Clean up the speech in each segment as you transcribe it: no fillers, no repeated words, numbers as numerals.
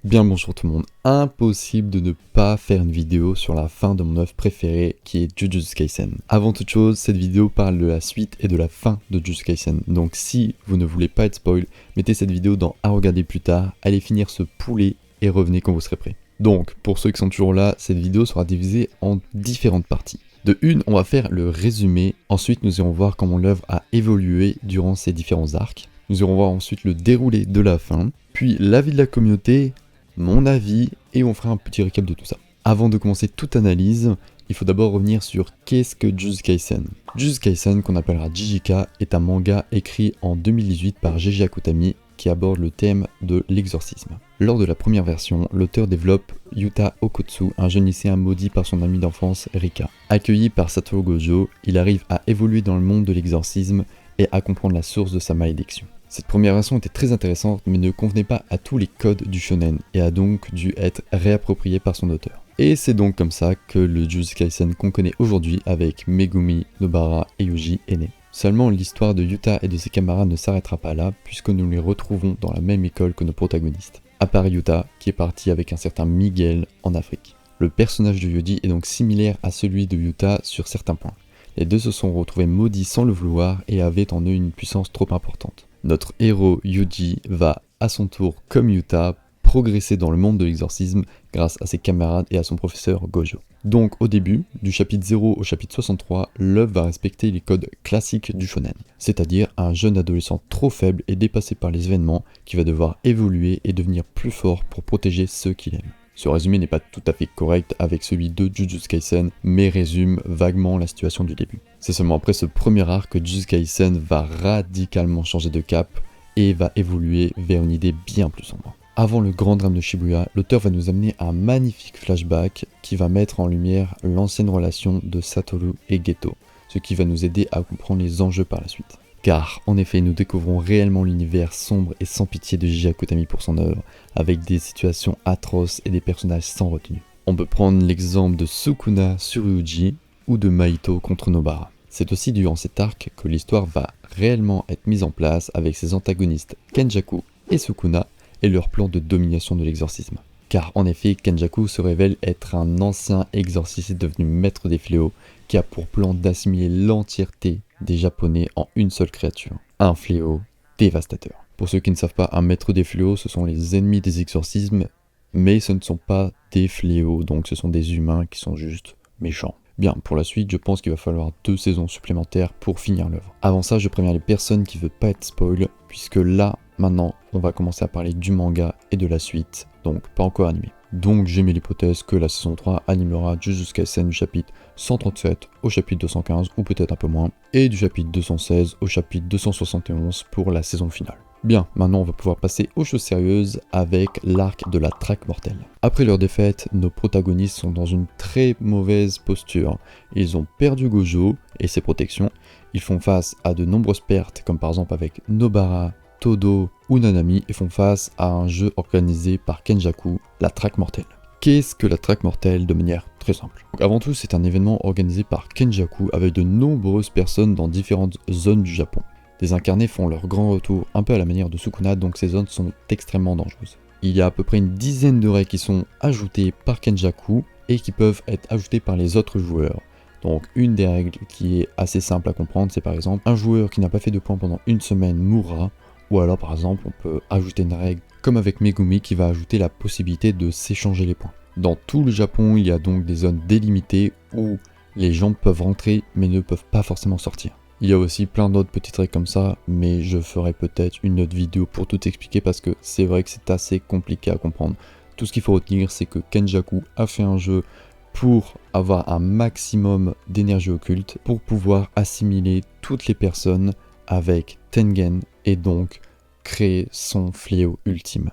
Bien bonjour tout le monde, impossible de ne pas faire une vidéo sur la fin de mon œuvre préférée qui est Jujutsu Kaisen. Avant toute chose, cette vidéo parle de la suite et de la fin de Jujutsu Kaisen, donc si vous ne voulez pas être spoil, mettez cette vidéo dans à regarder plus tard, allez finir ce poulet et revenez quand vous serez prêt. Donc, pour ceux qui sont toujours là, cette vidéo sera divisée en différentes parties. De une, on va faire le résumé, ensuite nous irons voir comment l'œuvre a évolué durant ces différents arcs. Nous irons voir ensuite le déroulé de la fin, puis l'avis de la communauté, mon avis, et on fera un petit récap de tout ça. Avant de commencer toute analyse, il faut d'abord revenir sur qu'est-ce que Jujutsu Kaisen. Jujutsu Kaisen, qu'on appellera JJK, est un manga écrit en 2018 par G.G. Akutami qui aborde le thème de l'exorcisme. Lors de la première version, l'auteur développe Yuta Okotsu, un jeune lycéen maudit par son ami d'enfance Rika. Accueilli par Satoru Gojo, il arrive à évoluer dans le monde de l'exorcisme et à comprendre la source de sa malédiction. Cette première version était très intéressante mais ne convenait pas à tous les codes du shonen et a donc dû être réappropriée par son auteur. Et c'est donc comme ça que le Jujutsu Kaisen qu'on connaît aujourd'hui avec Megumi, Nobara et Yuji est né. Seulement l'histoire de Yuta et de ses camarades ne s'arrêtera pas là puisque nous les retrouvons dans la même école que nos protagonistes. À part Yuta qui est parti avec un certain Miguel en Afrique. Le personnage de Yuji est donc similaire à celui de Yuta sur certains points. Les deux se sont retrouvés maudits sans le vouloir et avaient en eux une puissance trop importante. Notre héros Yuji va à son tour, comme Yuta, progresser dans le monde de l'exorcisme grâce à ses camarades et à son professeur Gojo. Donc au début, du chapitre 0 au chapitre 63, l'œuvre va respecter les codes classiques du shonen, c'est-à-dire un jeune adolescent trop faible et dépassé par les événements qui va devoir évoluer et devenir plus fort pour protéger ceux qu'il aime. Ce résumé n'est pas tout à fait correct avec celui de Jujutsu Kaisen, mais résume vaguement la situation du début. C'est seulement après ce premier arc que Jujutsu Kaisen va radicalement changer de cap et va évoluer vers une idée bien plus sombre. Avant le grand drame de Shibuya, l'auteur va nous amener un magnifique flashback qui va mettre en lumière l'ancienne relation de Satoru et Geto, ce qui va nous aider à comprendre les enjeux par la suite. Car, en effet, nous découvrons réellement l'univers sombre et sans pitié de G.G. Akutami pour son œuvre, avec des situations atroces et des personnages sans retenue. On peut prendre l'exemple de Sukuna sur Ryuji ou de Mahito contre Nobara. C'est aussi durant cet arc que l'histoire va réellement être mise en place avec ses antagonistes Kenjaku et Sukuna et leur plan de domination de l'exorcisme. Car en effet, Kenjaku se révèle être un ancien exorciste devenu maître des fléaux qui a pour plan d'assimiler l'entièreté des Japonais en une seule créature. Un fléau dévastateur. Pour ceux qui ne savent pas, un maître des fléaux, ce sont les ennemis des exorcismes, mais ce ne sont pas des fléaux, donc ce sont des humains qui sont juste méchants. Bien, pour la suite, je pense qu'il va falloir 2 saisons supplémentaires pour finir l'œuvre. Avant ça, je préviens les personnes qui ne veulent pas être spoil, puisque là, maintenant, on va commencer à parler du manga et de la suite, donc pas encore animé. Donc j'ai mis l'hypothèse que la saison 3 animera Jujutsu Kaisen du chapitre 137 au chapitre 215, ou peut-être un peu moins, et du chapitre 216 au chapitre 271 pour la saison finale. Bien, maintenant on va pouvoir passer aux choses sérieuses avec l'arc de la traque mortelle. Après leur défaite, nos protagonistes sont dans une très mauvaise posture. Ils ont perdu Gojo et ses protections, ils font face à de nombreuses pertes, comme par exemple avec Nobara, Todo ou Nanami, et font face à un jeu organisé par Kenjaku, la traque mortelle. Qu'est-ce que la traque mortelle de manière très simple? Donc, avant tout, c'est un événement organisé par Kenjaku avec de nombreuses personnes dans différentes zones du Japon. Des incarnés font leur grand retour un peu à la manière de Sukuna, donc ces zones sont extrêmement dangereuses. Il y a à peu près une dizaine de règles qui sont ajoutées par Kenjaku et qui peuvent être ajoutées par les autres joueurs. Donc une des règles qui est assez simple à comprendre, c'est par exemple un joueur qui n'a pas fait de points pendant une semaine mourra. Ou alors par exemple on peut ajouter une règle comme avec Megumi qui va ajouter la possibilité de s'échanger les points. Dans tout le Japon il y a donc des zones délimitées où les gens peuvent rentrer mais ne peuvent pas forcément sortir. Il y a aussi plein d'autres petites règles comme ça, mais je ferai peut-être une autre vidéo pour tout expliquer parce que c'est vrai que c'est assez compliqué à comprendre. Tout ce qu'il faut retenir c'est que Kenjaku a fait un jeu pour avoir un maximum d'énergie occulte, pour pouvoir assimiler toutes les personnes avec Tengen et donc créer son fléau ultime.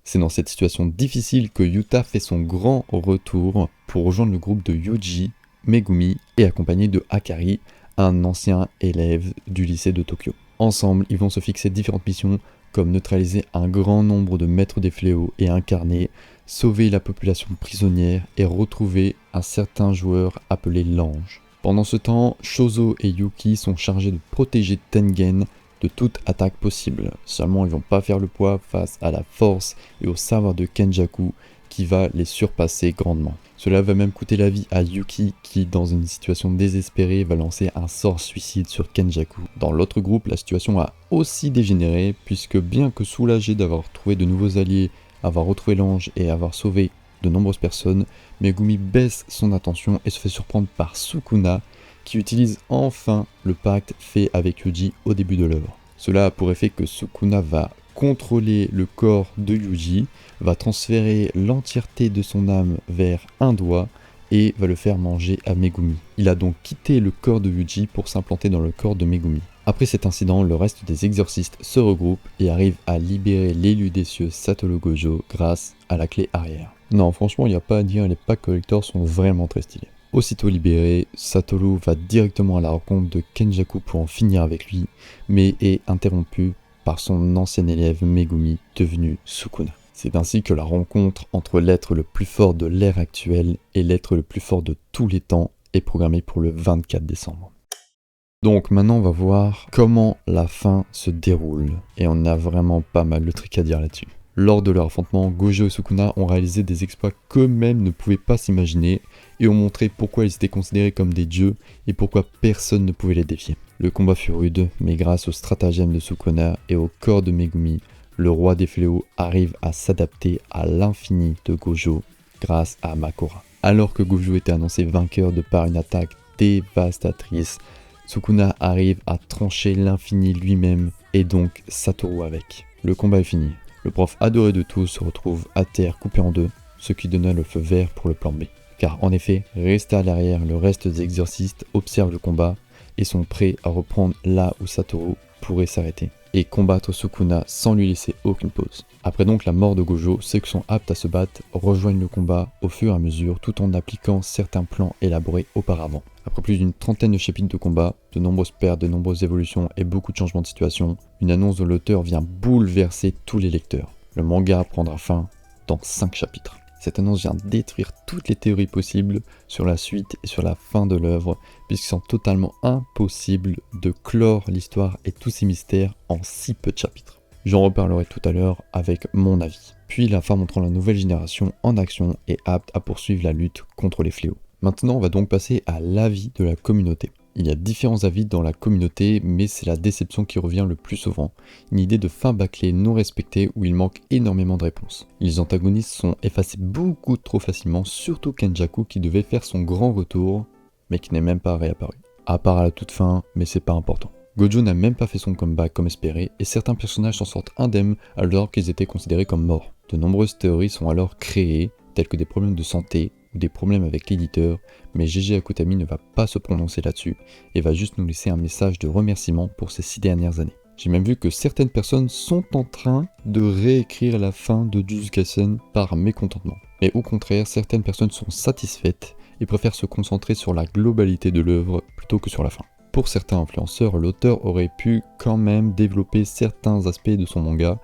C'est dans cette situation difficile que Yuta fait son grand retour pour rejoindre le groupe de Yuji, Megumi et accompagné de Akari, un ancien élève du lycée de Tokyo. Ensemble, ils vont se fixer différentes missions comme neutraliser un grand nombre de maîtres des fléaux et incarner, sauver la population prisonnière et retrouver un certain joueur appelé l'Ange. Pendant ce temps, Chozo et Yuki sont chargés de protéger Tengen de toute attaque possible. Seulement ils vont pas faire le poids face à la force et au savoir de Kenjaku qui va les surpasser grandement. Cela va même coûter la vie à Yuki qui, dans une situation désespérée, va lancer un sort suicide sur Kenjaku. Dans l'autre groupe, la situation a aussi dégénéré puisque bien que soulagé d'avoir trouvé de nouveaux alliés, avoir retrouvé l'ange et avoir sauvé de nombreuses personnes, Megumi baisse son attention et se fait surprendre par Sukuna qui utilise enfin le pacte fait avec Yuji au début de l'œuvre. Cela a pour effet que Sukuna va contrôler le corps de Yuji, va transférer l'entièreté de son âme vers un doigt et va le faire manger à Megumi. Il a donc quitté le corps de Yuji pour s'implanter dans le corps de Megumi. Après cet incident, le reste des exorcistes se regroupent et arrivent à libérer l'élu des cieux Satoru Gojo grâce à la clé arrière. Non, franchement, il n'y a pas à dire, les packs collectors sont vraiment très stylés. Aussitôt libéré, Satoru va directement à la rencontre de Kenjaku pour en finir avec lui, mais est interrompu par son ancien élève Megumi, devenu Sukuna. C'est ainsi que la rencontre entre l'être le plus fort de l'ère actuelle et l'être le plus fort de tous les temps est programmée pour le 24 décembre. Donc maintenant on va voir comment la fin se déroule, et on a vraiment pas mal de trucs à dire là-dessus. Lors de leur affrontement, Gojo et Sukuna ont réalisé des exploits qu'eux-mêmes ne pouvaient pas s'imaginer et ont montré pourquoi ils étaient considérés comme des dieux et pourquoi personne ne pouvait les défier. Le combat fut rude, mais grâce au stratagème de Sukuna et au corps de Megumi, le roi des fléaux arrive à s'adapter à l'infini de Gojo grâce à Makora. Alors que Gojo était annoncé vainqueur de par une attaque dévastatrice, Sukuna arrive à trancher l'infini lui-même et donc Satoru avec. Le combat est fini. Le prof adoré de tous se retrouve à terre coupé en deux, ce qui donna le feu vert pour le plan B. Car en effet, resté à l'arrière, le reste des exorcistes observent le combat et sont prêts à reprendre là où Satoru pourrait s'arrêter et combattre Sukuna sans lui laisser aucune pause. Après donc la mort de Gojo, ceux qui sont aptes à se battre rejoignent le combat au fur et à mesure tout en appliquant certains plans élaborés auparavant. Après plus d'une trentaine de chapitres de combat, de nombreuses pertes, de nombreuses évolutions et beaucoup de changements de situation, une annonce de l'auteur vient bouleverser tous les lecteurs. Le manga prendra fin dans 5 chapitres. Cette annonce vient détruire toutes les théories possibles sur la suite et sur la fin de l'œuvre, puisqu'il semble totalement impossible de clore l'histoire et tous ces mystères en si peu de chapitres. J'en reparlerai tout à l'heure avec mon avis. Puis la fin montrant la nouvelle génération en action et apte à poursuivre la lutte contre les fléaux. Maintenant, on va donc passer à l'avis de la communauté. Il y a différents avis dans la communauté, mais c'est la déception qui revient le plus souvent. Une idée de fin bâclée non respectée où il manque énormément de réponses. Les antagonistes sont effacés beaucoup trop facilement, surtout Kenjaku qui devait faire son grand retour, mais qui n'est même pas réapparu. À part à la toute fin, mais c'est pas important. Gojo n'a même pas fait son comeback comme espéré, et certains personnages s'en sortent indemnes alors qu'ils étaient considérés comme morts. De nombreuses théories sont alors créées, telles que des problèmes de santé, ou des problèmes avec l'éditeur, mais GG Akutami ne va pas se prononcer là-dessus et va juste nous laisser un message de remerciement pour ces 6 dernières années. J'ai même vu que certaines personnes sont en train de réécrire la fin de Jujutsu Kaisen par mécontentement. Et au contraire, certaines personnes sont satisfaites et préfèrent se concentrer sur la globalité de l'œuvre plutôt que sur la fin. Pour certains influenceurs, l'auteur aurait pu quand même développer certains aspects de son manga,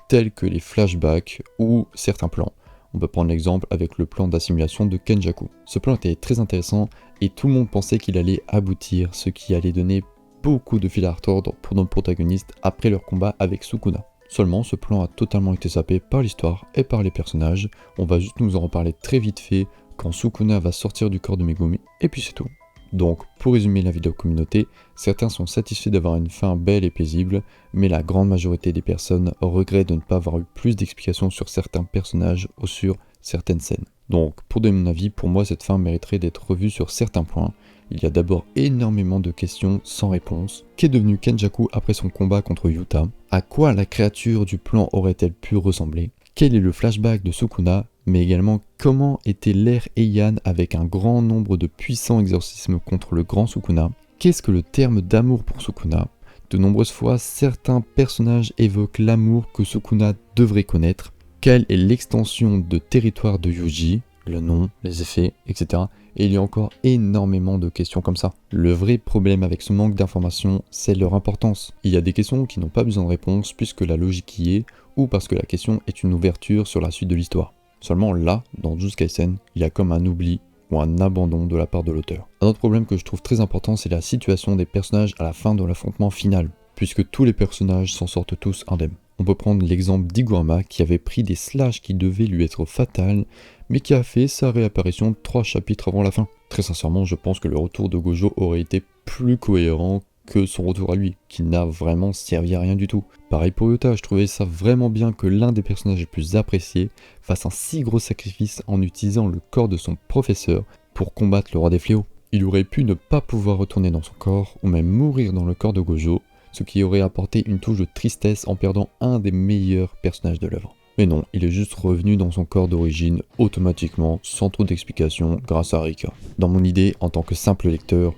tels que les flashbacks ou certains plans. On peut prendre l'exemple avec le plan d'assimilation de Kenjaku. Ce plan était très intéressant et tout le monde pensait qu'il allait aboutir, ce qui allait donner beaucoup de fil à retordre pour nos protagonistes après leur combat avec Sukuna. Seulement, ce plan a totalement été zappé par l'histoire et par les personnages. On va juste nous en reparler très vite fait quand Sukuna va sortir du corps de Megumi, et puis c'est tout. Donc, pour résumer la vidéo communauté, certains sont satisfaits d'avoir une fin belle et paisible, mais la grande majorité des personnes regrettent de ne pas avoir eu plus d'explications sur certains personnages ou sur certaines scènes. Donc, pour donner mon avis, pour moi cette fin mériterait d'être revue sur certains points. Il y a d'abord énormément de questions sans réponse. Qu'est devenu Kenjaku après son combat contre Yuta? À quoi la créature du plan aurait-elle pu ressembler? Quel est le flashback de Sukuna? Mais également comment était l'ère Heian avec un grand nombre de puissants exorcismes contre le grand Sukuna? Qu'est-ce que le terme d'amour pour Sukuna? De nombreuses fois, certains personnages évoquent l'amour que Sukuna devrait connaître. Quelle est l'extension de territoire de Yuji? le nom, les effets, etc. Et il y a encore énormément de questions comme ça. Le vrai problème avec ce manque d'informations, c'est leur importance. Il y a des questions qui n'ont pas besoin de réponse puisque la logique y est, ou parce que la question est une ouverture sur la suite de l'histoire. Seulement là, dans Jujutsu Kaisen, il y a comme un oubli ou un abandon de la part de l'auteur. Un autre problème que je trouve très important, c'est la situation des personnages à la fin de l'affrontement final, puisque tous les personnages s'en sortent tous indemnes. On peut prendre l'exemple d'Igurama qui avait pris des slashes qui devaient lui être fatales, mais qui a fait sa réapparition 3 chapitres avant la fin. Très sincèrement, je pense que le retour de Gojo aurait été plus cohérent que son retour à lui, qui n'a vraiment servi à rien du tout. Pareil pour Yuta, je trouvais ça vraiment bien que l'un des personnages les plus appréciés fasse un si gros sacrifice en utilisant le corps de son professeur pour combattre le roi des fléaux. Il aurait pu ne pas pouvoir retourner dans son corps, ou même mourir dans le corps de Gojo, ce qui aurait apporté une touche de tristesse en perdant un des meilleurs personnages de l'œuvre. Mais non, il est juste revenu dans son corps d'origine automatiquement, sans trop d'explications, grâce à Rika. Dans mon idée, en tant que simple lecteur,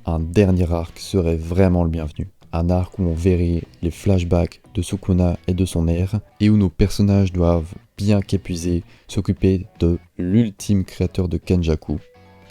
un dernier arc serait vraiment le bienvenu. Un arc où on verrait les flashbacks de Sukuna et de son ère, et où nos personnages doivent, bien qu'épuisés, s'occuper de l'ultime créateur de Kenjaku,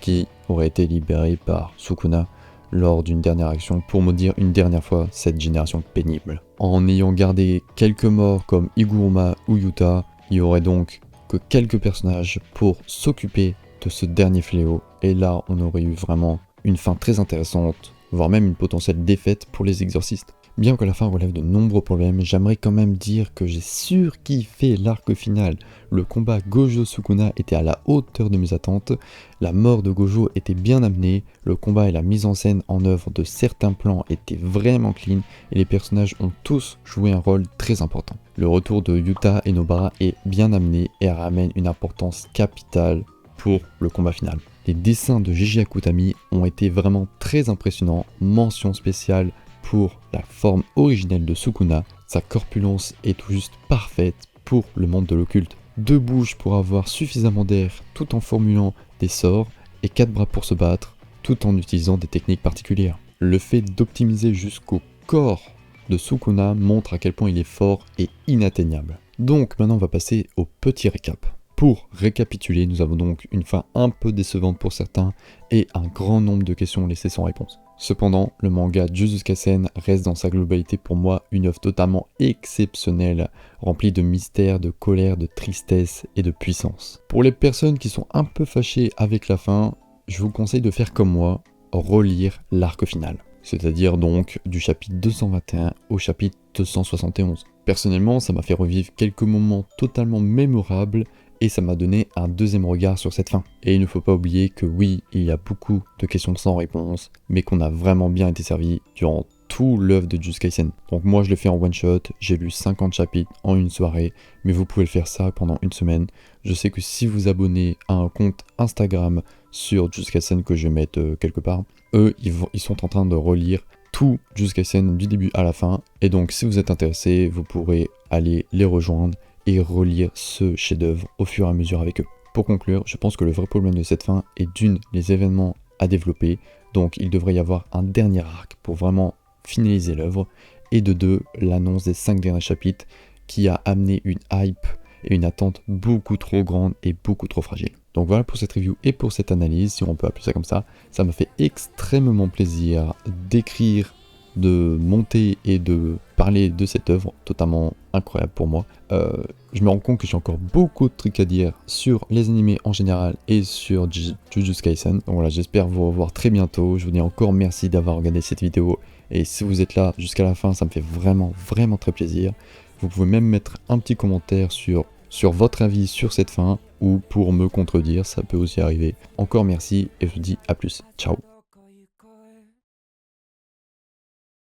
qui aurait été libéré par Sukuna lors d'une dernière action pour maudire une dernière fois cette génération pénible. En ayant gardé quelques morts comme Iguruma ou Yuta, il y aurait donc que quelques personnages pour s'occuper de ce dernier fléau, et là on aurait eu vraiment une fin très intéressante, voire même une potentielle défaite pour les exorcistes. Bien que la fin relève de nombreux problèmes, j'aimerais quand même dire que j'ai surkiffé l'arc final. Le combat Gojo-Sukuna était à la hauteur de mes attentes, la mort de Gojo était bien amenée, le combat et la mise en scène en œuvre de certains plans étaient vraiment clean, et les personnages ont tous joué un rôle très important. Le retour de Yuta et Nobara est bien amené et ramène une importance capitale pour le combat final. Les dessins de Gege Akutami ont été vraiment très impressionnants, mention spéciale pour la forme originelle de Sukuna, sa corpulence est tout juste parfaite pour le monde de l'occulte. 2 bouches pour avoir suffisamment d'air tout en formulant des sorts et 4 bras pour se battre tout en utilisant des techniques particulières. Le fait d'optimiser jusqu'au corps de Sukuna montre à quel point il est fort et inatteignable. Donc maintenant on va passer au petit récap. Pour récapituler, nous avons donc une fin un peu décevante pour certains et un grand nombre de questions laissées sans réponse. Cependant, le manga Jujutsu Kaisen reste dans sa globalité pour moi une œuvre totalement exceptionnelle, remplie de mystère, de colère, de tristesse et de puissance. Pour les personnes qui sont un peu fâchées avec la fin, je vous conseille de faire comme moi, relire l'arc final. C'est-à-dire donc du chapitre 221 au chapitre 271. Personnellement, ça m'a fait revivre quelques moments totalement mémorables et ça m'a donné un deuxième regard sur cette fin. Et il ne faut pas oublier que oui, il y a beaucoup de questions sans réponse, mais qu'on a vraiment bien été servi durant tout l'œuvre de Jujutsu Kaisen. Donc moi je l'ai fait en one shot, j'ai lu 50 chapitres en une soirée, mais vous pouvez le faire ça pendant une semaine. Je sais que si vous abonnez à un compte Instagram sur Jujutsu Kaisen que je vais mettre quelque part, eux ils sont en train de relire tout Jujutsu Kaisen du début à la fin, et donc si vous êtes intéressé, vous pourrez aller les rejoindre et relire ce chef-d'œuvre au fur et à mesure avec eux. Pour conclure, je pense que le vrai problème de cette fin est d'une, les événements à développer, donc il devrait y avoir un dernier arc pour vraiment finaliser l'œuvre, et de 2, l'annonce des 5 derniers chapitres qui a amené une hype et une attente beaucoup trop grande et beaucoup trop fragile. Donc voilà pour cette review et pour cette analyse, si on peut appeler ça comme ça. Ça m'a fait extrêmement plaisir d'écrire, de monter et de parler de cette œuvre totalement incroyable pour moi. Je me rends compte que j'ai encore beaucoup de trucs à dire sur les animés en général et sur Jujutsu Kaisen. Donc voilà, j'espère vous revoir très bientôt. Je vous dis encore merci d'avoir regardé cette vidéo. Et si vous êtes là jusqu'à la fin, ça me fait vraiment très plaisir. Vous pouvez même mettre un petit commentaire sur votre avis sur cette fin ou pour me contredire, ça peut aussi arriver. Encore merci et je vous dis à plus. Ciao.